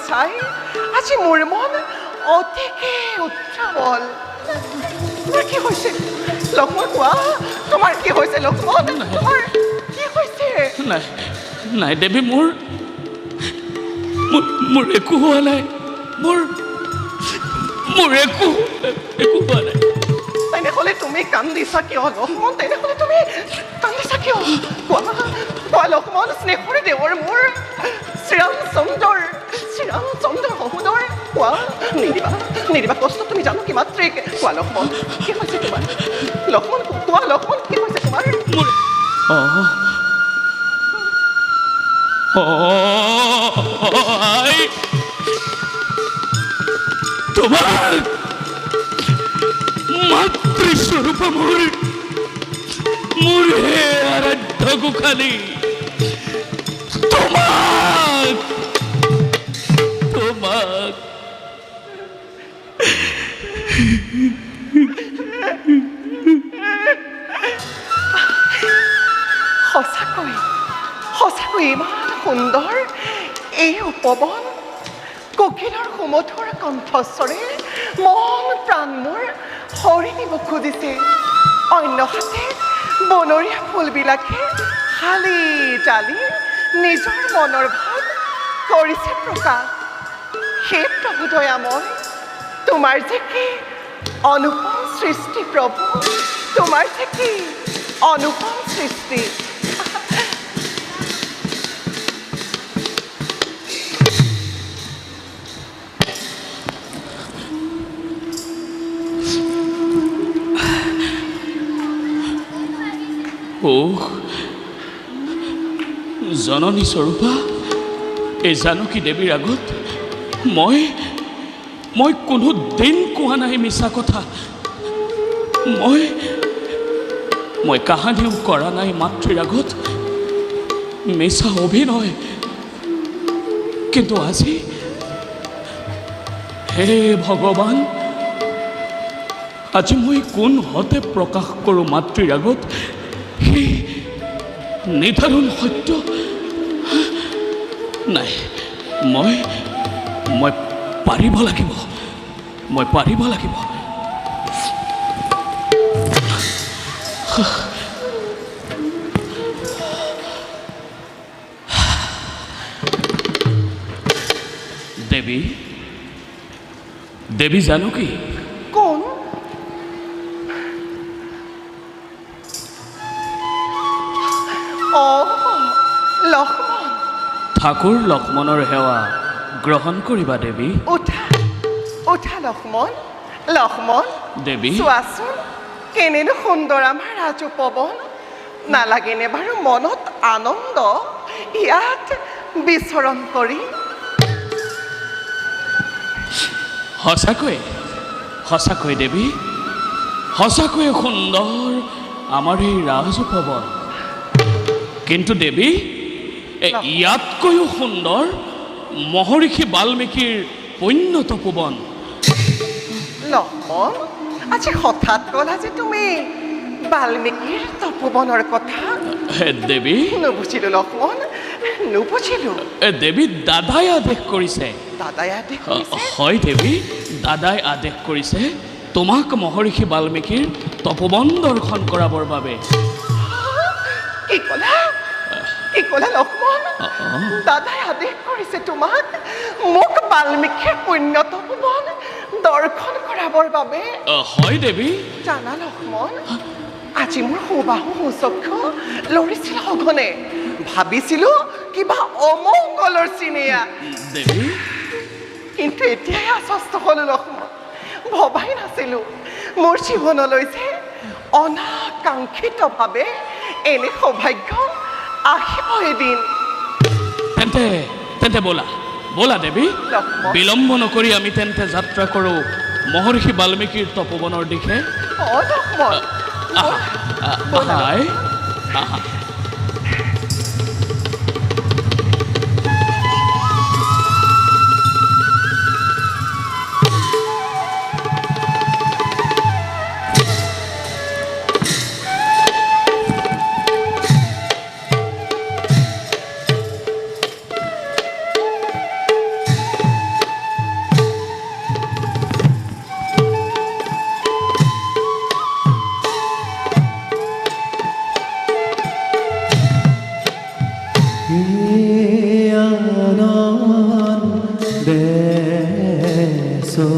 চাই আজি মোৰ মন অতিকে উত্ৰাৱল। তোমাৰ কি হৈছে লক্ষ্মণ? কোৱা, তোমাৰ কি হৈছে লক্ষ্মণ? তোমাৰ কি হৈছে? নাই নাই দেৱী, মোৰ মোৰ একো হোৱা নাই। মোৰ একো হোৱা নাই। তেনেহ'লে তুমি কান্দিছা কিয় লক্ষ্মণ? তেনেহ'লে তুমি কান্দিছা কিয়? কোৱা লক্ষ্মণ, স্নেহৰে দেৱৰ মোৰ শ্ৰীৰামচন্দ্ৰৰ সহোদৰ, কোৱা। নিদিবা কষ্ট, তুমি জানো কি মাত্ৰিক। কোৱা লক্ষ্মণ, কি হৈছে তোমাৰ? লক্ষ্মণ কোৱা, লক্ষ্মণ কি হৈছে তোমাৰ? মোৰ তোমাৰ মাতৃস্বৰূপ মোৰ হে আৰাধ্য গোসানী, তোমাক সঁচাকৈ ইমান সুন্দৰ এই উপবন। কোকিলৰ সুমধুৰ কণ্ঠস্বৰে মন প্ৰাণ মোৰ হৰি দিব খুজিছে। অন্যহাতে বনৰীয়া ফুলবিলাকে হালি জালি নিজৰ মনৰ ভাৱ কৰিছে প্ৰকাশ। সেই প্ৰভু দয়াময়, তোমাৰ যে কি অনুপম সৃষ্টি প্ৰভু, তোমাৰ যে কি অনুপম সৃষ্টি। জননী স্বৰূপা, এই জানকী দেৱীৰ আগত মই কোনো দিন কোৱা নাই মিছা কথা। মই কাহানিও কৰা নাই মাতৃৰ আগত মিছা অভিনয়। কিন্তু আজি হে ভগৱান, আজি মই কোন হতে প্ৰকাশ কৰোঁ মাতৃৰ আগত সেই নিধাৰুণ সত্য? নাই, মই পাৰিব লাগিব। দেৱী জানকী। কোন? লক্ষ্মণ। ঠাকুৰ লক্ষ্মণৰ সেৱা গ্ৰহণ কৰিবা দেৱী। উঠা লক্ষ্মণ। দেৱী, চোৱাচোন কেনেনো সুন্দৰ আমাৰ ৰাজ উপবন। নালাগেনে বাৰু মনত আনন্দ ইয়াত বিচৰণ কৰি? সঁচাকৈ দেৱী, সঁচাকৈয়ে সুন্দৰ আমাৰ এই ৰাজ উপবন। কিন্তু দেৱী, ইয়াতকৈও সুন্দৰ মহৰ্ষি বাল্মীকিৰ পুণ্য তপোবন। লক্ষ্মণ, আজি হঠাৎ ক'লা যে তুমি বাল্মীকিৰ তপোবনৰ কথা? দেৱী, নুবুজিলোঁ লক্ষ্মণ, নুবুজিলোঁ। দেৱী, দাদাই আদেশ কৰিছে। দাদাই আদেশ কৰিছে? হয় দেৱী, দাদাই আদেশ কৰিছে তোমাক মহৰ্ষি বাল্মীকিৰ তপোবন দৰ্শন কৰাবৰ বাবে। কি ক'লা লক্ষ্মণ? দাদাই আদেশ কৰিছে তোমাক মোক বাল্মীকিৰ পুণ্য তপোবন দৰ্শন কৰাবৰ বাবে? হয় দেৱী। জানা লক্ষ্মণ, আজি মোৰ সুবাহু সুচক্ষু লৰিছিল সঘনে। ভাবিছিলোঁ কিবা অমংগলৰ চিনেয়া দেৱী, কিন্তু এতিয়াই আশ্বস্ত হ'লোঁ লক্ষ্মণ। ভবাই নাছিলোঁ মোৰ জীৱনলৈ যে অনাকাংক্ষিতভাৱে এনে সৌভাগ্য আহিব এদিন। তেন্তে বলা দেৱী, বিলম্ব নকৰি আমি তেন্তে যাত্ৰা কৰোঁ মহৰ্ষি বাল্মীকিৰ তপোবনৰ দিশে। লক্ষ্মণ, আহা। চলিয়া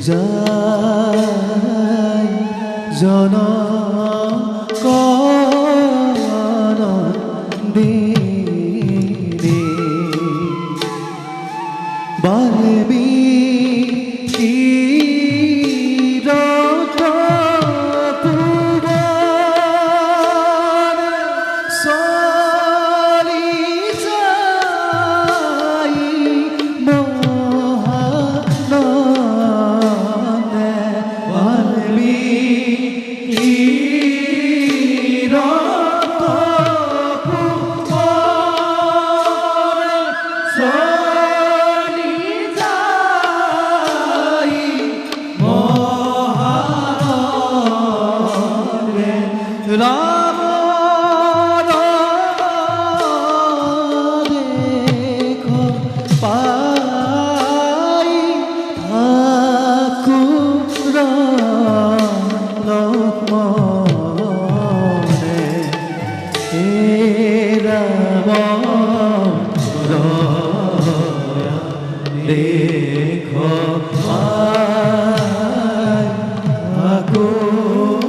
যায় জনকনন্দিনী বাল্মীকির তপোবন চলি যায় মহানন্দে বাল্মীকির তপোবন চলি যায় মহানন্দে রাম দেখো পাই ঠাকুর লক্ষ্মণে হে রাম দেখো পাই ঠাকুর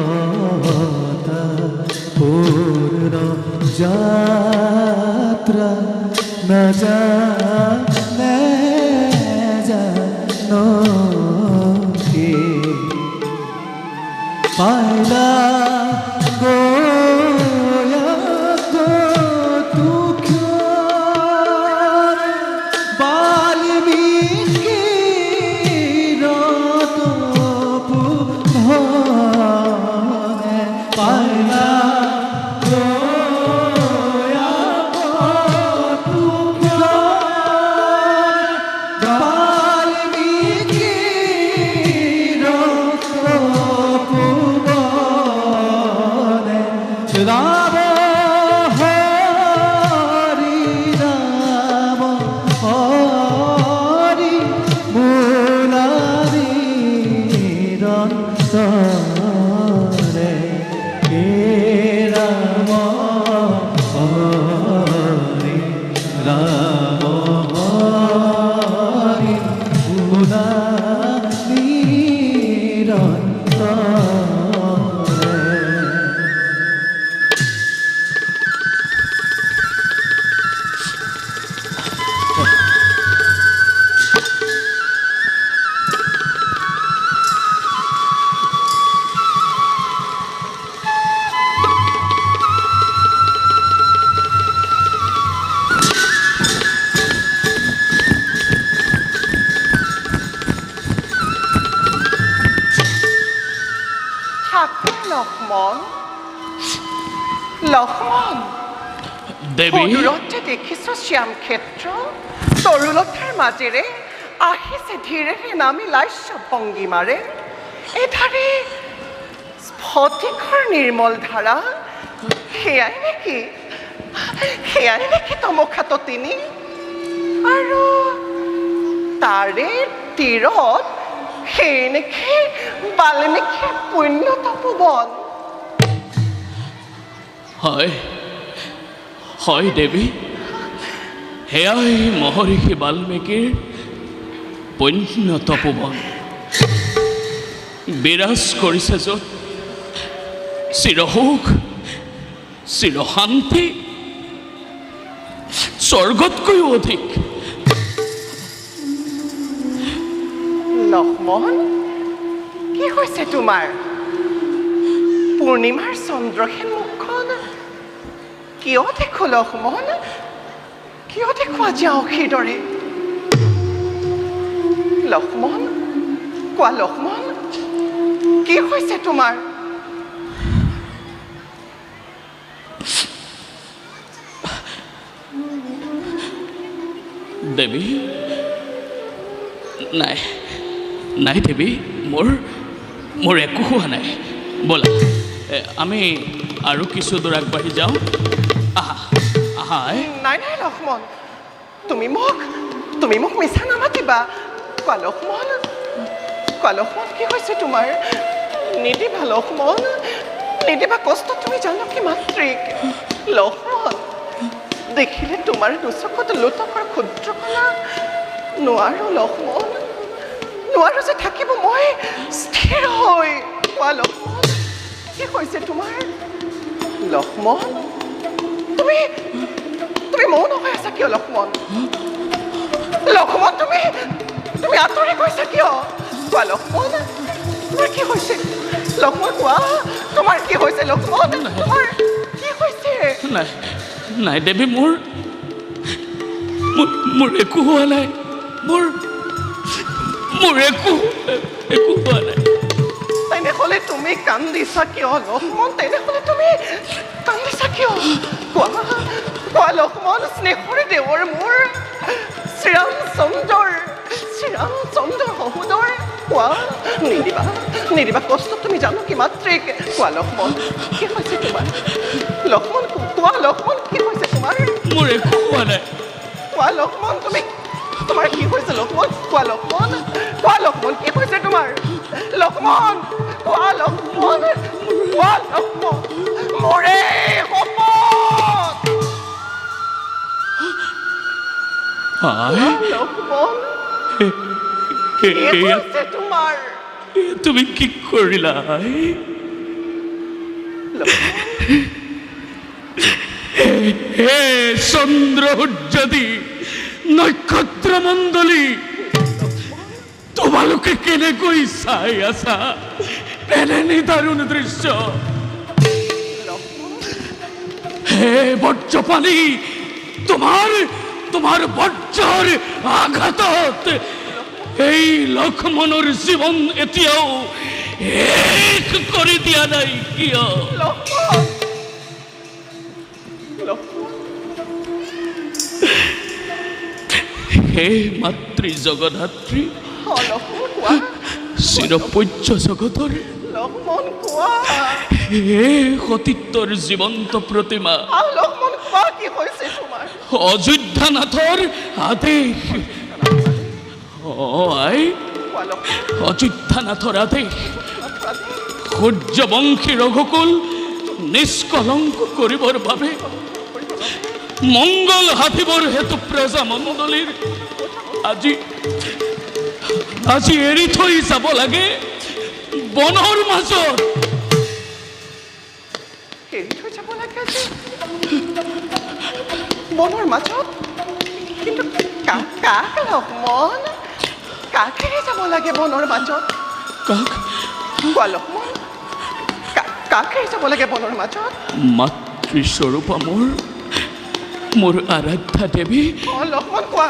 কোটিরতা পূর্ণ যাত্রা না জানে জানো কি পাইলা গোয়া গো দুঃখ বাল্মীকির তপোবনে পাইলা গোয়া গো দুঃখ বাল্মীকির তপোবনে রাম হরি রাম হরি মুরারিরন্তরে হে রাম হরি রাম হরি মুরারিরন্তরে ঠাকুর লক্ষ্মণ লক্ষ্মণ দেৱী সদূৰতে দেখিছ শ্যামক্ষেত্ৰ তৰুলতাৰ মাজেৰে আহিছে ধীৰেৰে নামি লাস্য ভংগীমাৰে এধাৰে স্ফটিকৰ নিৰ্মল ধাৰা সেয়াই নেকি তমখাততিনী আৰু তাৰে তীৰত সেই নেকি বাল্মীকিৰ পুণ্য তপোবন হয় হয় দেৱী সেয়াই মহৰ্ষি বাল্মীকিৰ পুণ্য তপোবন বিৰাজ কৰিছে য'ত চিৰসুখ চিৰশান্তি স্বৰ্গতকৈও অধিক লক্ষ্মণ কি হৈছে তোমাৰ পূৰ্ণিমাৰ চন্দ্ৰহীন মুখখন কিয় দেখো লক্ষ্মণ কিয় দেখো আজি আউসীৰ দৰে লক্ষ্মণ কোৱা লক্ষ্মণ কি হৈছে তোমাৰ দেৱী নাই নাই দেৱী মোৰ একো হোৱা নাই ব'লা আমি আৰু কিছু দূৰ আগবাঢ়ি যাওঁ আহা আহা নাই নাই লক্ষ্মণ তুমি মোক মিছা নামাতিবা কোৱা লক্ষ্মণ কি হৈছে তোমাৰ নিদিবা লক্ষ্মণ, নিদিবা কষ্ট, তুমি জানো কি মাতৃক। লক্ষ্মণ, দেখিলে তোমাৰ দুচকুত লোটকৰ ক্ষুদ্ৰকণা নোৱাৰো লক্ষ্মণ, নোৱাৰো যে থাকিব মই স্থিৰ হৈ। কোৱা লক্ষ্মণ, কি হৈছে তোমাৰ? লক্ষ্মণ, তুমি মৌন হৈ আছা কিয় লক্ষ্মণ? লক্ষ্মণ, তুমি আঁতৰি গৈছা কিয়? কোৱা লক্ষ্মণ, তোমাৰ কি হৈছে? লক্ষ্মণ কোৱা, তোমাৰ কি হৈছে লক্ষ্মণ? তোমাৰ কি হৈছে? নাই নাই দেৱী, মোৰ একো হোৱা নাই, মোৰ একো হোৱা নাই। তেনেহ'লে তুমি কান্দিছা কিয় লক্ষ্মণ? তেনেহ'লে তুমি কান্দিছা কিয়? কোৱা লক্ষ্মণ, স্নেহৰ দেৱৰ মোৰ শ্ৰীৰামচন্দ্ৰৰ সহোদৰ। কোৱা, নিদিবা কষ্ট, তুমি জানো কি মাতৃক। কোৱা লক্ষ্মণ, কি হৈছে তোমাৰ? লক্ষ্মণ কোৱা, লক্ষ্মণ কি হৈছে তোমাৰ? মোৰ একো হোৱা নাই। কোৱা লক্ষ্মণ, তোমাৰ কি হৈছে লক্ষ্মণ? কোৱা লক্ষ্মণ, কি হৈছে তোমাৰ? লক্ষ্মণ কোৱা, লক্ষ্মণ মোৰে শপত। লক্ষ্মণ, কি হৈছে তোমাৰ? তুমি কি কৰিলা? হে চন্দ্ৰ সূৰ্যদী নক্ষত্ৰ মণ্ডলী, তোমালোকে কেনেকৈ চাই আছা এনে নিদাৰুণ দৃশ্য? হে বজ্ৰপানী, তোমাৰ বজ্ৰৰ আঘাতত এই লক্ষ্মণৰ জীৱন এতিয়াও শেষ কৰি দিয়া নাই কিয়? হে মাতৃ জগধাত্ৰী, চিৰপূজ্য জগতৰ হে সতীত্বৰ জীৱন্ত প্ৰতিমা, অযোধ্যানাথৰ আদেশ। আই, অযোধ্যানাথৰ আদেশ সূৰ্যবংশী ৰঘুকুল নিষ্কলংক কৰিবৰ বাবে, মংগল সাধিবৰ হেতু প্ৰজা মণ্ডলীৰ আজি এৰি থৈ যাব লাগে বনৰ মাজত। বনৰ মাজত? কিন্তু কাক লক্ষ্মণ, কাকেৰে যাব লাগে বনৰ মাজত? কোৱা লক্ষ্মণ, কাকেৰে যাব লাগে বনৰ মাজত? মাতৃস্বৰূপা মোৰ আৰাধ্যা দেৱী। লক্ষ্মণ কোৱা,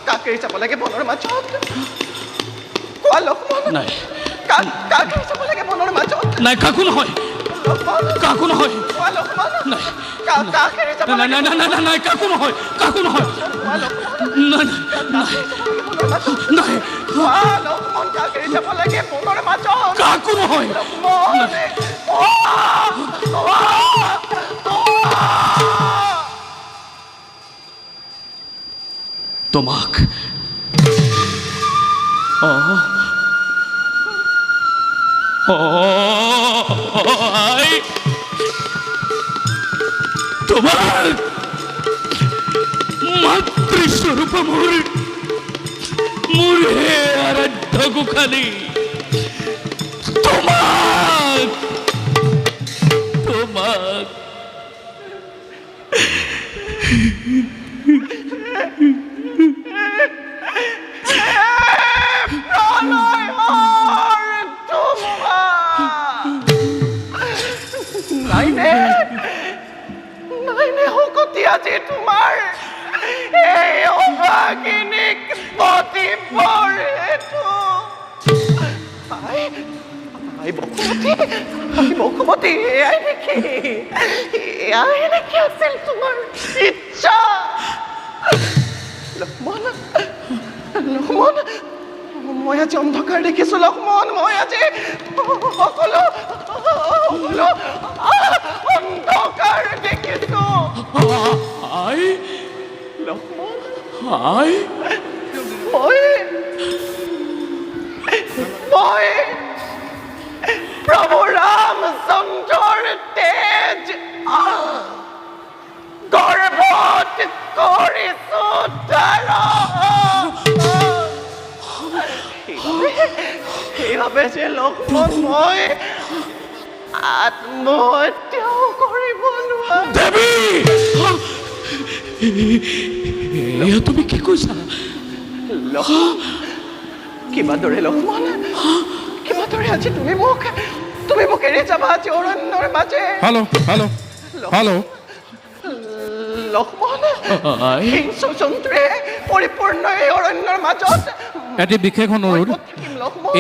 কাকেৰে যাব লাগে বনৰ মাজত? কোৱা লক্ষ্মণ, নাই কাকেৰে যাব লাগে বনৰ মাজত? নাই, কাকো নহয়, কাকো নহয়। কোৱা লক্ষ্মণ, নাই কাকেৰে যাব লাগে? নাই, কাকো নহয়, কাকো নহয়। নাই, কোৱা লক্ষ্মণ, কাকেৰে যাব লাগে বনৰ মাজত? কাকো নহয়। তোমাক তোমাৰ মাতৃস্বৰূপ মোৰ হে আৰাধ্য গোখালি, তোমাক নাইনে শকতি আজি তোমাৰ এই অভাগিনীক পতিবৰ হেতু। বসুমতী, এয়াই নেকি আছিল তোমাৰ ইচ্ছা? লক্ষ্মণ, মই আজি অন্ধকাৰ দেখিছো লক্ষ্মণ, মই আজি সকলো অন্ধকাৰ দেখিছো। লক্ষ্মণ, মই প্ৰভু কৰিছো সেইবাবে যে লক্ষ্মণ মই আত্মহত্যাও কৰিব নোৱাৰো। দেৱী এয়া তুমি কি কৈছা? কিবা দৰে লক্ষ্মণ, কিবা দৰে আজি তুমি মোক এৰি যাবা আজি অৰণ্যৰ মাজে। হেল্ল' লক্ষ্মণ, হিংস্ৰ জন্তুৰে পৰিপূৰ্ণ এই অৰণ্যৰ মাজত এটি বিশেষ অনুৰোধ, মই ক'ত থাকিম লক্ষ্মণ?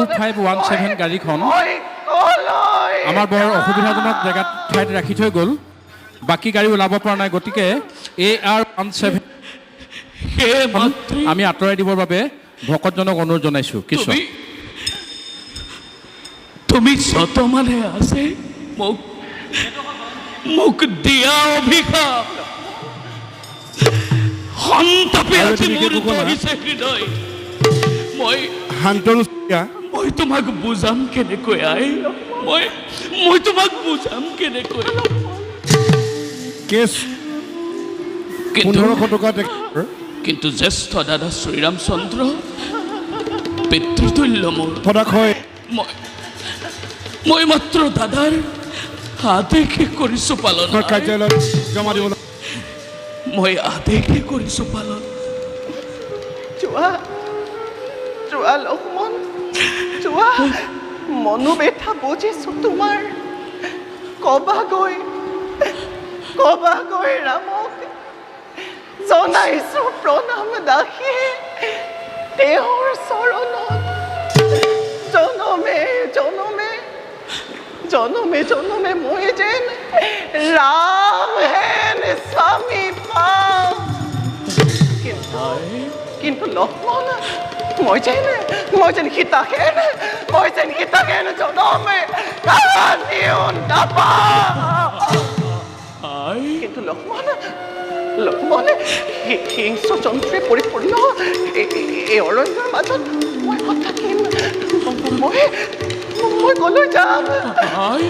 AR17 গাড়ীখন মই কলৈ আমাৰ বৰ অসুবিধাজনক জেগাত ঠাইত ৰাখি থৈ গ'ল। বাকী গাড়ী ওলাব পৰা নাই, গতিকে AR17 হে মাতৃ, আমি আঁতৰাই দিবৰ বাবে ভকতজনক অনুৰোধ জনাইছোঁ। কিছু তুমি যত মানে আছে মোক দিয়া অভিশাপ সন্তাপে আৰু আজি তুমি মোৰ একো ক'লা? বহিছে হৃদয়। শান্তনু মই তোমাক বুজাম কেনেকৈ আই, মই তোমাক বুজাম কেনেকৈ। কেছ কিন্তু 1500 টকা কিন্তু জ্যেষ্ঠ দাদা শ্ৰীৰামচন্দ্ৰ পিতৃতুল্য মোৰ। সদাক হয় মই মাত্ৰ দাদাৰ আদেশে কৰিছো পালন। কাৰ্যালয়ত জমা দিবলৈ মই আদেশে কৰিছো পালন। যোৱা লক্ষ্মণ, যোৱা মনোবেথা বুজিছো তোমাৰ। কবা গৈ ৰামক জনাইছো প্ৰণাম দাসী তেওঁৰ চৰণত। জনমে মই যেন ৰাম হেন স্বামী পাম। কিন্তু লক্ষ্মণ, মই যেন সীতাহেন জনমে কাহানিও নাপাম। কিন্তু লক্ষ্মণ হিংস্ৰ জন্তুৰে পৰিপূৰ্ণ এই অৰণ্যৰ মাজত মই ক'ত থাকিম? মই কলৈ যাম?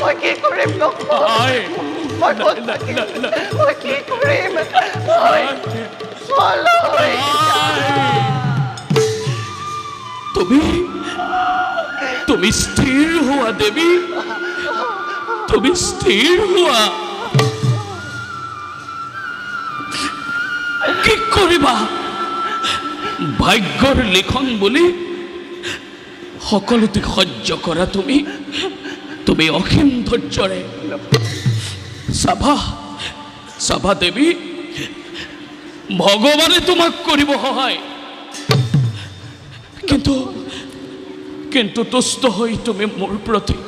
মই কি কৰিম লক্ষ্মণ? মই ক'ত থাকিম? মই কি কৰিম? তুমি স্থিৰ হোৱা দেৱী, তুমি স্থিৰ হোৱা। কি কৰিবা? ভাগ্যৰ লিখন বুলি সকলোতে সহ্য কৰা তুমি অসীম ধৈৰ্যৰে। চাবা দেৱী, ভগৱানে তোমাক কৰিব সহায়। কিন্তু তুষ্ট হৈ তুমি মোৰ প্ৰতি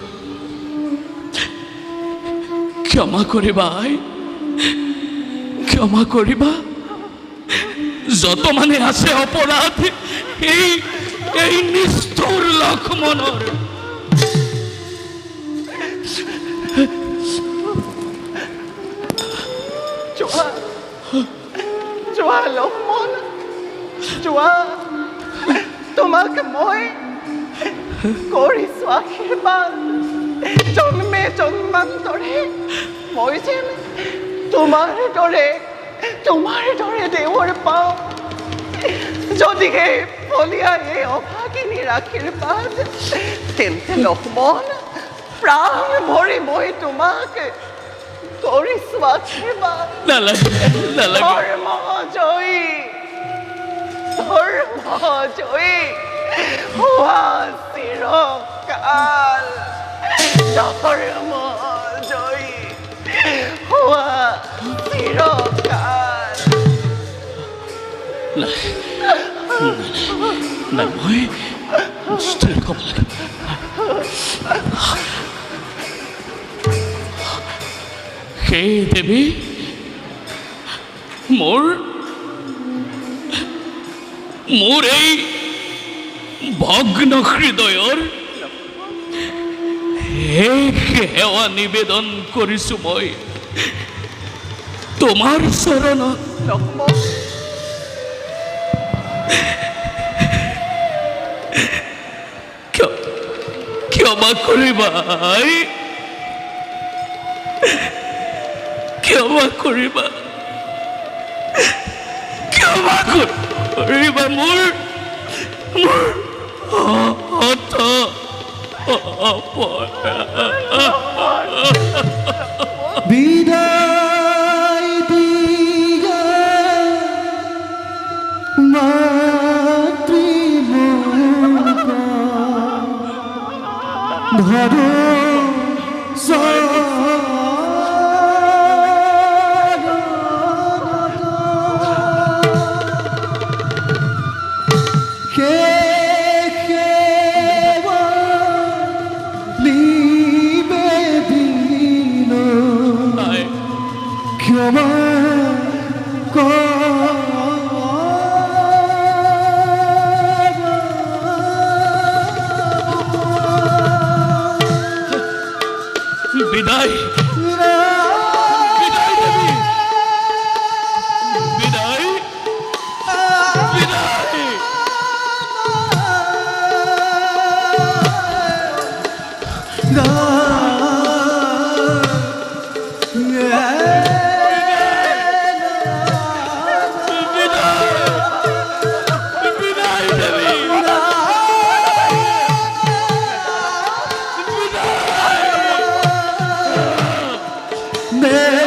ক্ষমা কৰিবা আই, ক্ষমা কৰিবা। যত মানে আছে অপৰাধ এই নিষ্ঠুৰ লক্ষ্মণৰ। যোৱা লক্ষ্মণ, যোৱা। তোমাক মই কৰিছো আশীৰ্বাদ। জন্মে জন্মান্তৰে মই যেন তোমাৰ দৰে দেৱৰ পাওঁ। যদিহে ফলিয়া এই অভাগিনীৰ আশীৰ্বাদ, তেন্তে লক্ষ্মণ প্ৰাণ ভৰি মই তোমাক কৰিছো আশীৰ্বাদ। ধৰ্মজয়ী হোৱা চিৰকাল, ধৰ্মজয়ী হোৱা চিৰকাল। মই স্থিৰ হ'ব লাগে। সেই দেৱী, মোৰ এই ভগ্ন হৃদয়ৰ সেৱা নিবেদন কৰিছো মই তোমাৰ চৰণত। ক্ষমা কৰিবা, ক্ষমা কৰিবা। ক্ষমা কৰিবা মোৰ হঠ বিদায় দিয়া মাতৃলোকা ধৰো ক্ষমা বিদায় বিদায় দেবী বিদায় বিদায় বিদায় দেবী 내